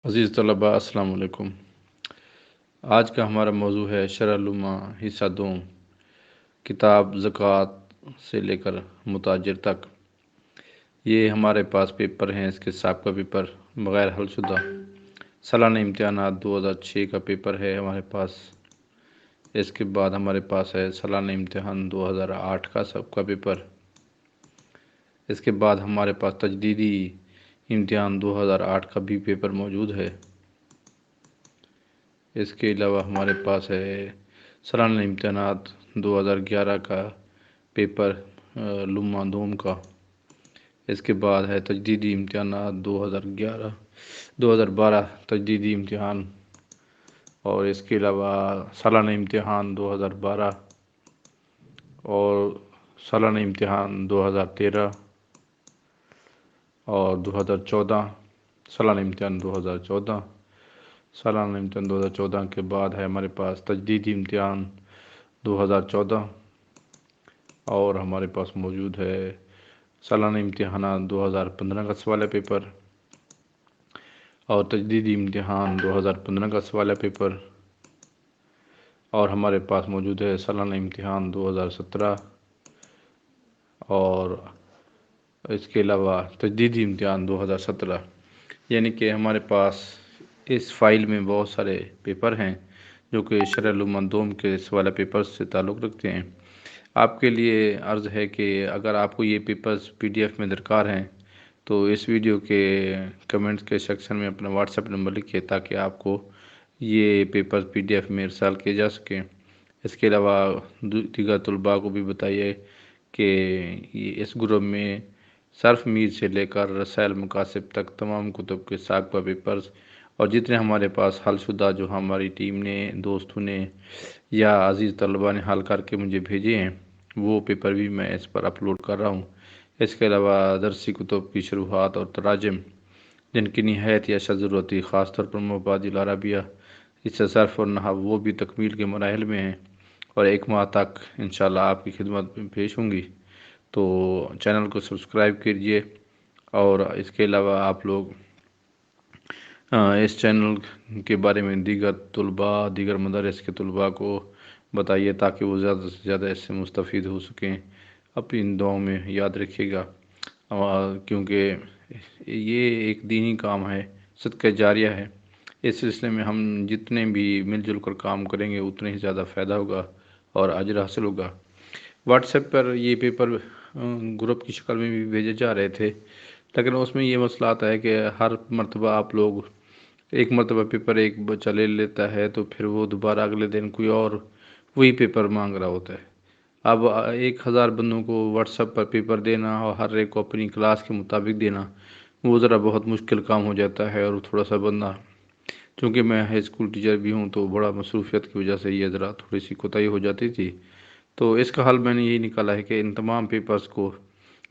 عزیز طلباء السلام علیکم۔ آج کا ہمارا موضوع ہے شرح لما حصہ دوم، کتاب زکوٰۃ سے لے کر متاجر تک۔ یہ ہمارے پاس پیپر ہیں، اس کے سابقہ پیپر بغیر حل شدہ سالانہ امتحانات 2006 کا پیپر ہے ہمارے پاس۔ اس کے بعد ہمارے پاس ہے سالانہ امتحان 2008 کا سابقہ پیپر۔ اس کے بعد ہمارے پاس تجدیدی امتحان 2008 کا بھی پیپر موجود ہے۔ اس کے علاوہ ہمارے پاس ہے سالانہ امتحانات 2011 کا پیپر لما دوم کا۔ اس کے بعد ہے تجدیدی امتحانات 2012 تجدیدی امتحان، اور اس کے علاوہ سالانہ امتحان 2012 اور سالانہ امتحان 2013 اور 2014 سالانہ امتحان 2014 سالانہ امتحان 2014 کے بعد ہے ہمارے پاس تجدیدی امتحان 2014، اور ہمارے پاس موجود ہے سالانہ امتحانات 2015 کا سوالہ پیپر اور تجدیدی امتحان 2015 کا سوالہ پیپر، اور ہمارے پاس موجود ہے سالانہ امتحان 2017 اور اس کے علاوہ تجدیدی امتحان 2017۔ یعنی کہ ہمارے پاس اس فائل میں بہت سارے پیپر ہیں جو کہ شرح لما دوم کے سوالہ پیپر سے تعلق رکھتے ہیں۔ آپ کے لیے عرض ہے کہ اگر آپ کو یہ پیپرز PDF میں درکار ہیں تو اس ویڈیو کے کمنٹس کے سیکشن میں اپنا واٹس ایپ نمبر لکھیے تاکہ آپ کو یہ پیپرز PDF میں ارسال کیے جا سکیں۔ اس کے علاوہ دیگر طلباء کو بھی بتائیے کہ اس گروپ میں صرف میر سے لے کر رسائل مقاصد تک تمام کتب کے سابقہ پیپرز اور جتنے ہمارے پاس حل شدہ جو ہماری ٹیم نے، دوستوں نے یا عزیز طلباء نے حل کر کے مجھے بھیجے ہیں، وہ پیپر بھی میں اس پر اپلوڈ کر رہا ہوں۔ اس کے علاوہ درسی کتب کی شروحات اور تراجم جن کی نہایت یا اشد ضرورت تھی، خاص طور پر مبادی العربیہ، اس سے صرف اور نحو، وہ بھی تکمیل کے مراحل میں ہیں اور 1 ماہ تک انشاءاللہ آپ کی خدمت میں پیش ہوں گی۔ تو چینل کو سبسکرائب کیجئے، اور اس کے علاوہ آپ لوگ اس چینل کے بارے میں دیگر طلباء، دیگر مدارس کے طلباء کو بتائیے تاکہ وہ زیادہ سے زیادہ اس سے مستفید ہو سکیں۔ اپنی ان دعاؤں میں یاد رکھیے گا، کیونکہ یہ ایک دینی کام ہے، صدقہ جاریہ ہے۔ اس سلسلے میں ہم جتنے بھی مل جل کر کام کریں گے اتنے ہی زیادہ فائدہ ہوگا اور اجر حاصل ہوگا۔ واٹس ایپ پر یہ پیپر گروپ کی شکل میں بھی بھیجے جا رہے تھے، لیکن اس میں یہ مسئلہ آتا ہے کہ ہر مرتبہ آپ لوگ ایک مرتبہ پیپر ایک بچہ لے لیتا ہے تو پھر وہ دوبارہ اگلے دن کوئی اور وہی پیپر مانگ رہا ہوتا ہے۔ اب 1000 بندوں کو واٹس ایپ پر پیپر دینا اور ہر ایک کو اپنی کلاس کے مطابق دینا، وہ ذرا بہت مشکل کام ہو جاتا ہے، اور تھوڑا سا بندہ، چونکہ میں ہائی اسکول ٹیچر بھی ہوں تو بڑا مصروفیت کی وجہ سے یہ ذرا تھوڑی سی کوتاہی ہو جاتی تھی۔ تو اس کا حل میں نے یہی نکالا ہے کہ ان تمام پیپرز کو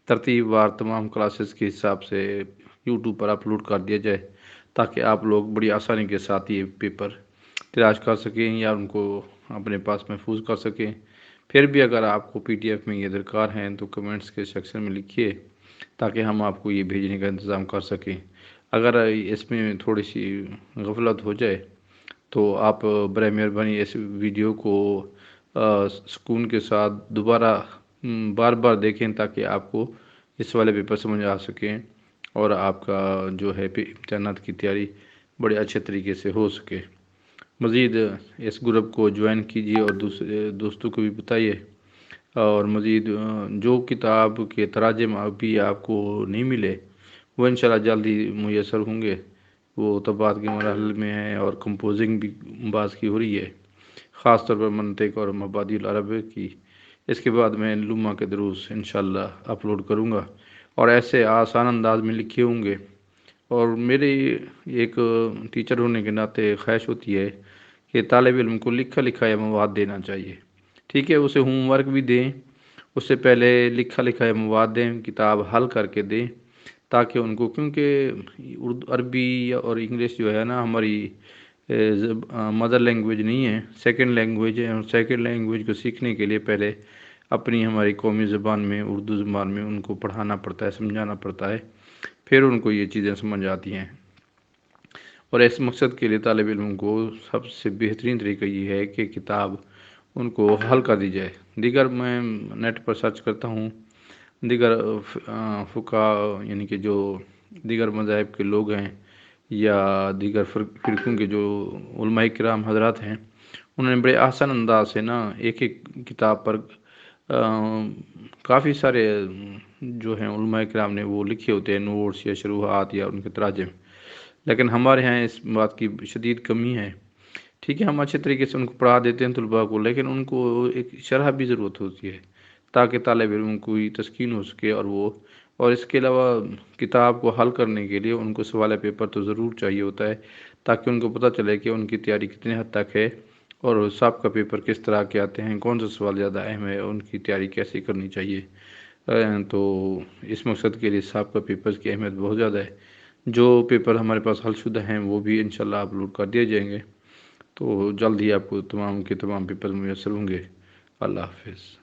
ترتیب وار تمام کلاسز کے حساب سے YouTube پر اپلوڈ کر دیا جائے تاکہ آپ لوگ بڑی آسانی کے ساتھ یہ پیپر تلاش کر سکیں یا ان کو اپنے پاس محفوظ کر سکیں۔ پھر بھی اگر آپ کو PDF میں یہ درکار ہیں تو کمنٹس کے سیکشن میں لکھیے تاکہ ہم آپ کو یہ بھیجنے کا انتظام کر سکیں۔ اگر اس میں تھوڑی سی غفلت ہو جائے تو آپ برائے مہربانی اس ویڈیو کو سکون کے ساتھ دوبارہ بار بار دیکھیں تاکہ آپ کو اس والے پیپر سمجھ آ سکیں اور آپ کا جو ہے امتحانات کی تیاری بڑے اچھے طریقے سے ہو سکے۔ مزید اس گروپ کو جوائن کیجیے اور دوسرے دوستوں کو بھی بتائیے، اور مزید جو کتاب کے تراجم ابھی آپ کو نہیں ملے وہ انشاءاللہ جلدی میسر ہوں گے۔ وہ طباعت کے مراحل میں ہیں اور کمپوزنگ بھی بعض کی ہو رہی ہے، خاص طور پر منطق اور مبادی العربیہ کی۔ اس کے بعد میں لما کے دروس انشاءاللہ اپلوڈ کروں گا اور ایسے آسان انداز میں لکھے ہوں گے۔ اور میری ایک ٹیچر ہونے کے ناطے خواہش ہوتی ہے کہ طالب علم کو لکھا لکھایا مواد دینا چاہیے۔ ٹھیک ہے، اسے ہوم ورک بھی دیں، اس سے پہلے لکھا لکھایا مواد دیں، کتاب حل کر کے دیں تاکہ ان کو، کیونکہ عربی اور انگلش جو ہے نا ہماری مدر لینگویج نہیں ہے، سیکنڈ لینگویج ہے، اور سیکنڈ لینگویج کو سیکھنے کے لیے پہلے اپنی ہماری قومی زبان میں، اردو زبان میں ان کو پڑھانا پڑتا ہے، سمجھانا پڑتا ہے، پھر ان کو یہ چیزیں سمجھ آتی ہیں۔ اور اس مقصد کے لیے طالب علم کو سب سے بہترین طریقہ یہ ہے کہ کتاب ان کو حل کر دی جائے۔ دیگر میں نیٹ پر سرچ کرتا ہوں، دیگر فقہ یعنی کہ جو دیگر مذاہب کے لوگ ہیں یا دیگر فرقوں کے جو علماء کرام حضرات ہیں، انہوں نے بڑے آسان انداز سے نا ایک ایک کتاب پر کافی سارے جو ہیں علماء کرام نے وہ لکھے ہوتے ہیں نوٹس یا شروحات یا ان کے تراجم، لیکن ہمارے یہاں اس بات کی شدید کمی ہے۔ ٹھیک ہے، ہم اچھے طریقے سے ان کو پڑھا دیتے ہیں طلباء کو، لیکن ان کو ایک شرح بھی ضرورت ہوتی ہے تاکہ طالب علم کو تسکین ہو سکے، اور اس کے علاوہ کتاب کو حل کرنے کے لیے ان کو سوال پیپر تو ضرور چاہیے ہوتا ہے تاکہ ان کو پتہ چلے کہ ان کی تیاری کتنے حد تک ہے اور سابقہ پیپر کس طرح کے آتے ہیں، کون سا سوال زیادہ اہم ہے، ان کی تیاری کیسے کرنی چاہیے۔ تو اس مقصد کے لیے سابقہ پیپرز کی اہمیت بہت زیادہ ہے۔ جو پیپر ہمارے پاس حل شدہ ہیں وہ بھی انشاءاللہ اپلوڈ کر دیے جائیں گے، تو جلد ہی آپ کو تمام کے تمام پیپر میسر ہوں گے۔ اللہ حافظ۔